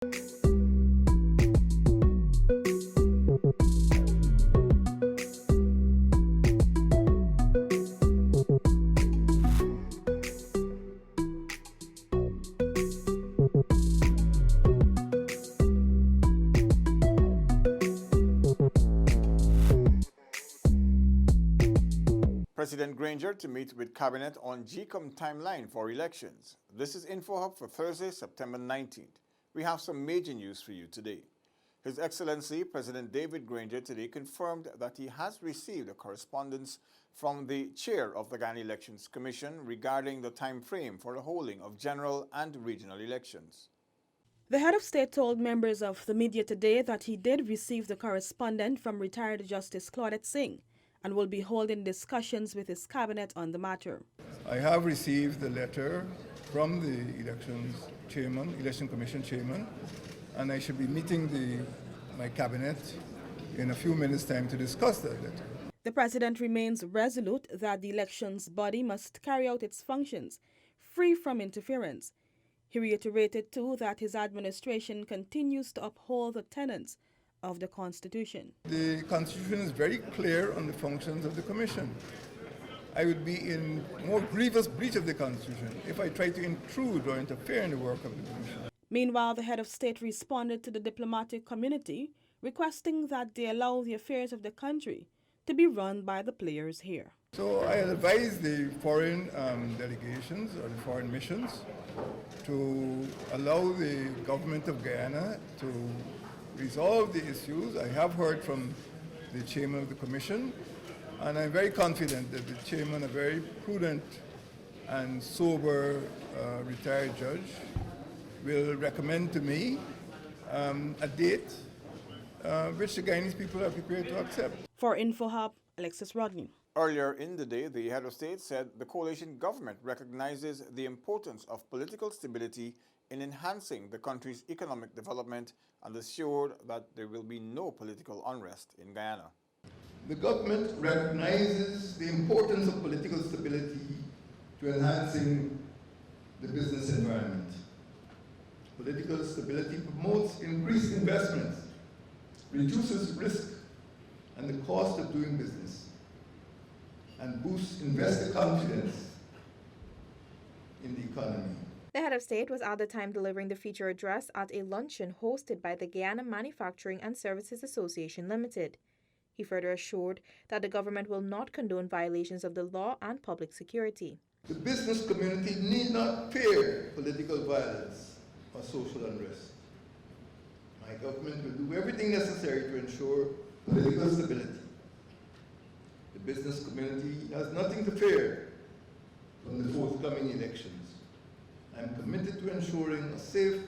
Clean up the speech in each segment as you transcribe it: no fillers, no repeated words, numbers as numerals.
President Granger to meet with Cabinet on GCOM timeline for elections. This is InfoHub for Thursday, September 19th. We have some major news for you today. His Excellency President David Granger today confirmed that he has received a correspondence from the chair of the Guyana Elections Commission regarding the time frame for the holding of general and regional elections. The head of state told members of the media today that he did receive the correspondence from retired Justice Claudette Singh and will be holding discussions with his cabinet on the matter. I have received the letter from the Election Commission chairman, and I should be meeting my cabinet in a few minutes' time to discuss that letter. The president remains resolute that the elections body must carry out its functions free from interference. He reiterated too that his administration continues to uphold the tenets of the Constitution. The Constitution is very clear on the functions of the Commission. I would be in more grievous breach of the Constitution if I tried to intrude or interfere in the work of the Commission. Meanwhile, the head of state responded to the diplomatic community, requesting that they allow the affairs of the country to be run by the players here. So I advise the foreign delegations or the foreign missions to allow the government of Guyana to resolve the issues. I have heard from the chairman of the commission, and I'm very confident that the chairman, a very prudent and sober retired judge, will recommend to me a date which the Guyanese people are prepared to accept. For InfoHub, Alexis Rodney. Earlier in the day, the head of state said the coalition government recognizes the importance of political stability in enhancing the country's economic development and assured that there will be no political unrest in Guyana. The government recognizes the importance of political stability to enhancing the business environment. Political stability promotes increased investments, reduces risk and the cost of doing business, and boosts investor confidence in the economy. The head of state was at the time delivering the feature address at a luncheon hosted by the Guyana Manufacturing and Services Association Limited. He further assured that the government will not condone violations of the law and public security. The business community need not fear political violence or social unrest. My government will do everything necessary to ensure political stability. The business community has nothing to fear from the forthcoming elections. I am committed to ensuring a safe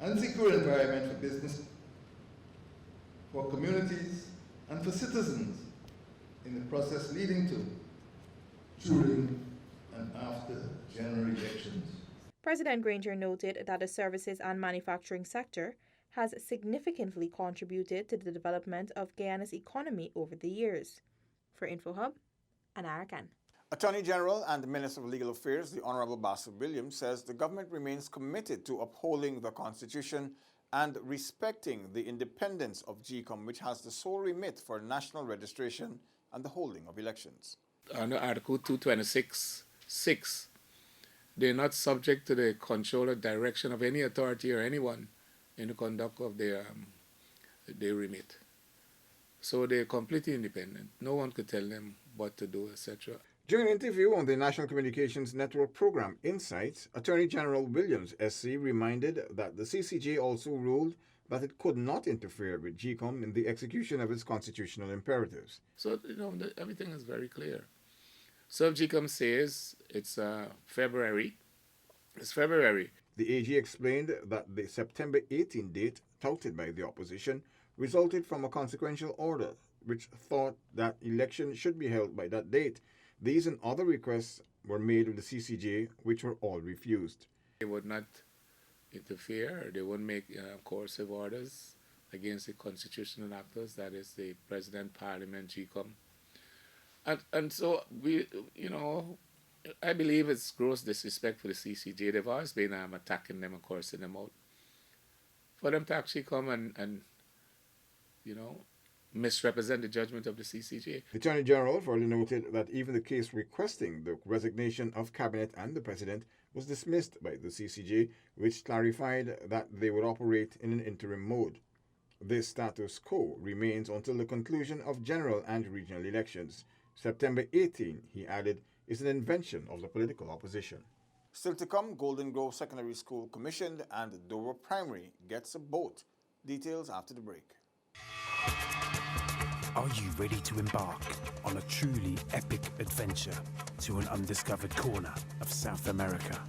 and secure environment for business, for communities, and for citizens in the process leading to, during, and after general elections. President Granger noted that the services and manufacturing sector has significantly contributed to the development of Guyana's economy over the years. For InfoHub, Anna Arakan. Attorney General and Minister of Legal Affairs, the Honorable Bassel Williams, says the government remains committed to upholding the Constitution and respecting the independence of GCOM, which has the sole remit for national registration and the holding of elections. Under Article 226(6), they are not subject to the control or direction of any authority or anyone in the conduct of their remit. So they are completely independent. No one could tell them what to do, etc. During an interview on the National Communications Network program Insights, Attorney General Williams, SC, reminded that the CCJ also ruled that it could not interfere with GCOM in the execution of its constitutional imperatives. So, everything is very clear. So if GCOM says it's February, it's February. The AG explained that the September 18 date touted by the opposition resulted from a consequential order which thought that elections should be held by that date. These and other requests were made with the CCJ, which were all refused. They would not interfere, they wouldn't make coercive orders against the constitutional actors, that is the President, Parliament, GCOM. And so, I believe it's gross disrespect for the CCJ. They've always been attacking them and coercing them out. for them to actually come and misrepresent the judgment of the CCJ. The Attorney General further noted that even the case requesting the resignation of Cabinet and the President was dismissed by the CCJ, which clarified that they would operate in an interim mode. This status quo remains until the conclusion of general and regional elections. September 18, he added, is an invention of the political opposition. Still to come, Golden Grove Secondary School commissioned and Dover Primary gets a boat. Details after the break. Are you ready to embark on a truly epic adventure to an undiscovered corner of South America,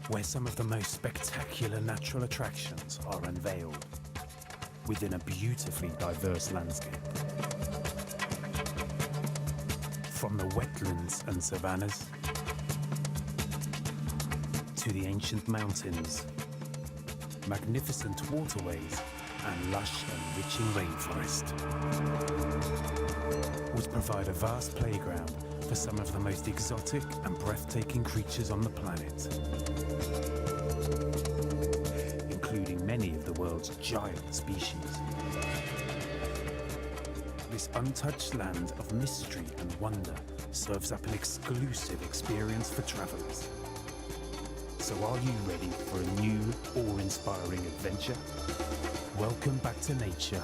where some of the most spectacular natural attractions are unveiled within a beautifully diverse landscape? From the wetlands and savannas to the ancient mountains, magnificent waterways and lush enriching rainforest would provide a vast playground for some of the most exotic and breathtaking creatures on the planet, including many of the world's giant species. This untouched land of mystery and wonder serves up an exclusive experience for travelers. So are you ready for a new, awe-inspiring adventure? Welcome back to nature.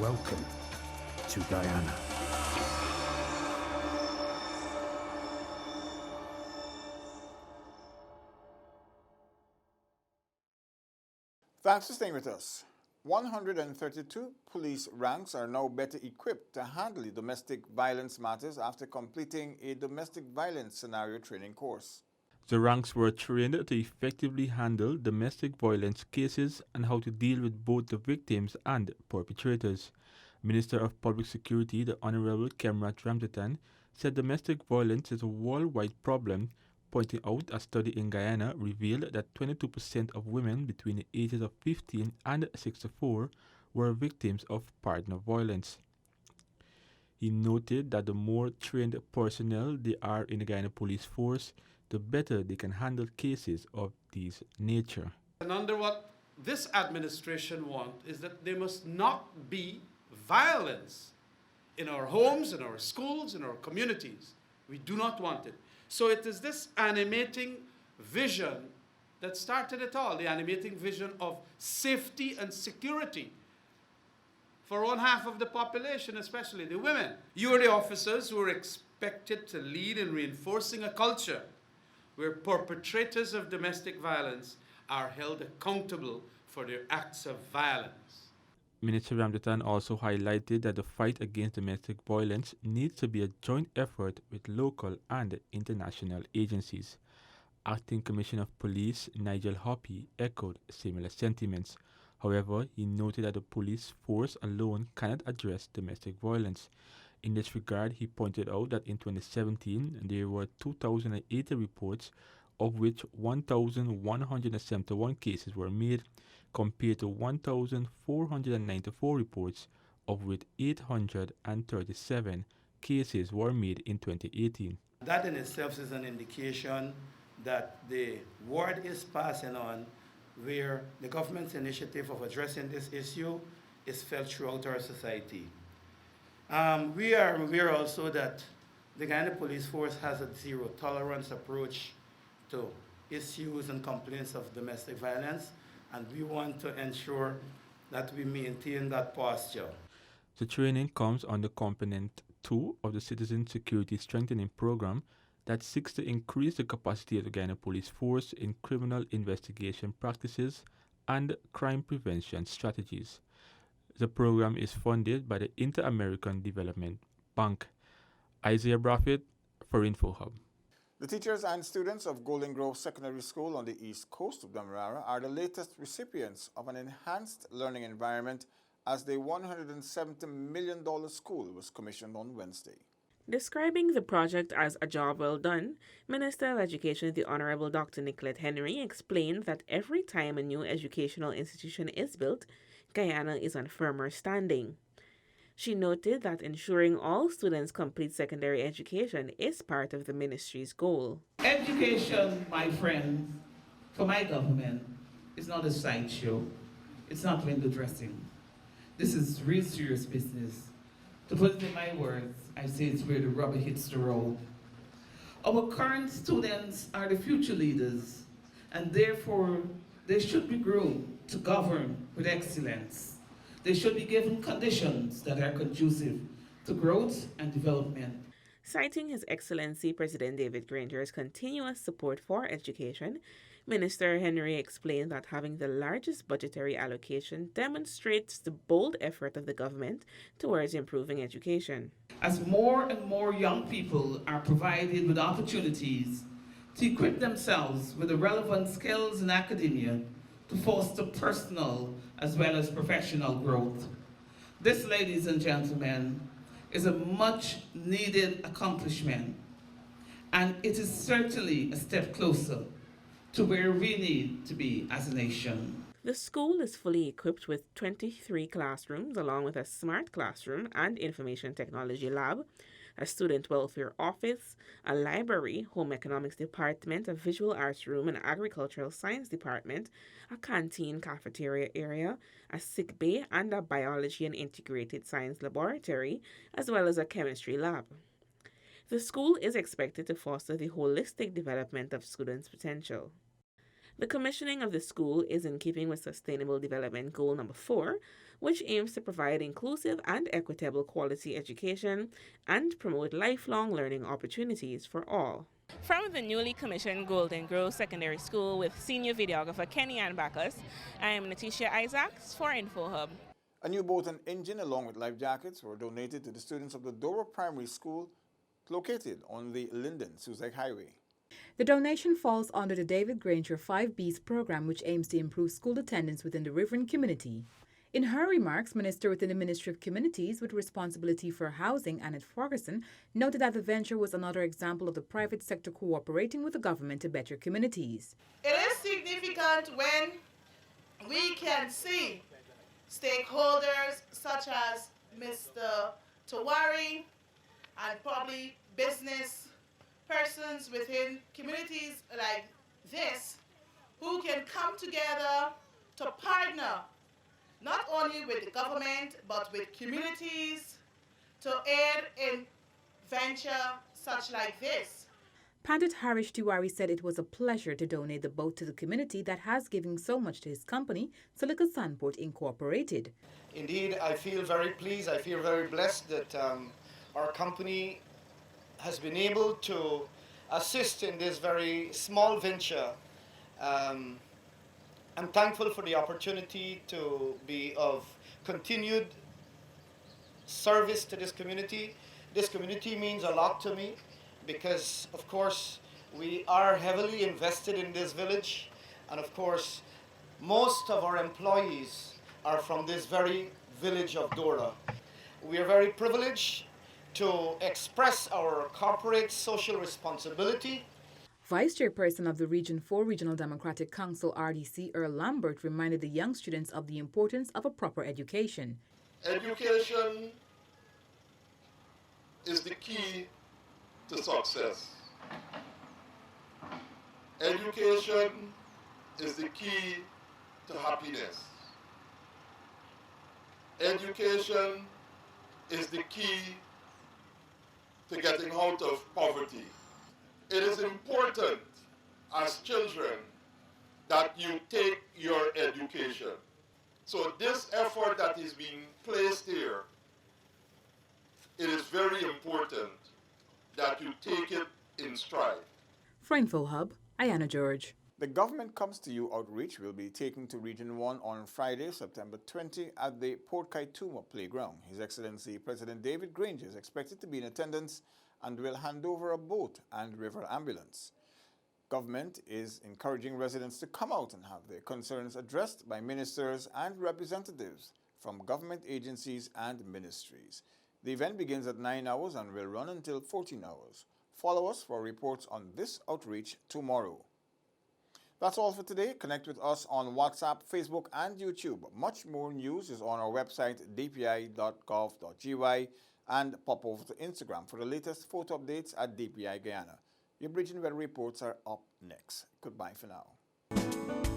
Welcome to Guyana. Thanks for staying with us. 132 police ranks are now better equipped to handle domestic violence matters after completing a domestic violence scenario training course. The ranks were trained to effectively handle domestic violence cases and how to deal with both the victims and perpetrators. Minister of Public Security, the Honorable Kemrat Ramjatan, said domestic violence is a worldwide problem, pointing out a study in Guyana revealed that 22% of women between the ages of 15 and 64 were victims of partner violence. He noted that the more trained personnel there are in the Guyana police force, the better they can handle cases of this nature. And under what this administration wants is that there must not be violence in our homes, in our schools, in our communities. We do not want it. So it is this animating vision that started it all, the animating vision of safety and security for one half of the population, especially the women. You are the officers who are expected to lead in reinforcing a culture where perpetrators of domestic violence are held accountable for their acts of violence. Minister Ramjatan also highlighted that the fight against domestic violence needs to be a joint effort with local and international agencies. Acting Commissioner of Police Nigel Hoppy echoed similar sentiments. However, he noted that the police force alone cannot address domestic violence. In this regard, he pointed out that in 2017, there were 2,080 reports, of which 1,171 cases were made, compared to 1,494 reports, of which 837 cases were made in 2018. That in itself is an indication that the word is passing on, where the government's initiative of addressing this issue is felt throughout our society. We are aware also that the Guyana Police Force has a zero tolerance approach to issues and complaints of domestic violence, and we want to ensure that we maintain that posture. The training comes under Component 2 of the Citizen Security Strengthening Program that seeks to increase the capacity of the Guyana Police Force in criminal investigation practices and crime prevention strategies. The program is funded by the Inter-American Development Bank. Isaiah Braffett for InfoHub. The teachers and students of Golden Grove Secondary School on the east coast of Demerara are the latest recipients of an enhanced learning environment as the $170 million school was commissioned on Wednesday. Describing the project as a job well done, Minister of Education, the Honorable Dr. Nicolette Henry, explained that every time a new educational institution is built, Guyana is on firmer standing. She noted that ensuring all students complete secondary education is part of the ministry's goal. Education, my friends, for my government, is not a sideshow. It's not window dressing. This is real serious business. To put it in my words, I say it's where the rubber hits the road. Our current students are the future leaders, and therefore they should be groomed to govern with excellence. They should be given conditions that are conducive to growth and development. Citing His Excellency President David Granger's continuous support for education, Minister Henry explained that having the largest budgetary allocation demonstrates the bold effort of the government towards improving education. As more and more young people are provided with opportunities to equip themselves with the relevant skills in academia to foster personal as well as professional growth. This, ladies and gentlemen, is a much needed accomplishment, and it is certainly a step closer to where we need to be as a nation. The school is fully equipped with 23 classrooms along with a smart classroom and information technology lab, a student welfare office, a library, home economics department, a visual arts room, an agricultural science department, a canteen cafeteria area, a sick bay, and a biology and integrated science laboratory, as well as a chemistry lab. The school is expected to foster the holistic development of students' potential. The commissioning of the school is in keeping with Sustainable Development Goal number 4, which aims to provide inclusive and equitable quality education and promote lifelong learning opportunities for all. From the newly commissioned Golden Grove Secondary School with senior videographer Kenny Ann Backus, I am Natisha Isaacs for InfoHub. A new boat and engine along with life jackets were donated to the students of the Dora Primary School located on the Linden-Suzac Highway. The donation falls under the David Granger 5Bs program, which aims to improve school attendance within the Riverine community. In her remarks, Minister within the Ministry of Communities with responsibility for housing, Annette Ferguson, noted that the venture was another example of the private sector cooperating with the government to better communities. It is significant when we can see stakeholders such as Mr. Tawari and probably business persons within communities like this who can come together to partner not only with the government but with communities to aid in venture such like this. Pandit Harish Tiwari said it was a pleasure to donate the boat to the community that has given so much to his company, Silica Sandport Incorporated. Indeed, I feel very pleased, I feel very blessed that our company has been able to assist in this very small venture. I'm thankful for the opportunity to be of continued service to this community. This community means a lot to me because, of course, we are heavily invested in this village, and of course, most of our employees are from this very village of Dora. We are very privileged to express our corporate social responsibility. Vice Chairperson of the Region 4 Regional Democratic Council, RDC, Earl Lambert, reminded the young students of the importance of a proper education. Education is the key to success. Education is the key to happiness. Education is the key to getting out of poverty. It is important as children that you take your education. So this effort that is being placed here, it is very important that you take it in stride. For InfoHub, Ayana George. The Government Comes to You outreach will be taken to Region 1 on Friday, September 20 at the Port Kaituma Playground. His Excellency President David Granger is expected to be in attendance and will hand over a boat and river ambulance. Government is encouraging residents to come out and have their concerns addressed by ministers and representatives from government agencies and ministries. The event begins at 9 hours and will run until 14 hours. Follow us for reports on this outreach tomorrow. That's all for today. Connect with us on WhatsApp, Facebook, and YouTube. Much more news is on our website, dpi.gov.gy, and pop over to Instagram for the latest photo updates at DPI Guyana. Your Bridge and Weather reports are up next. Goodbye for now.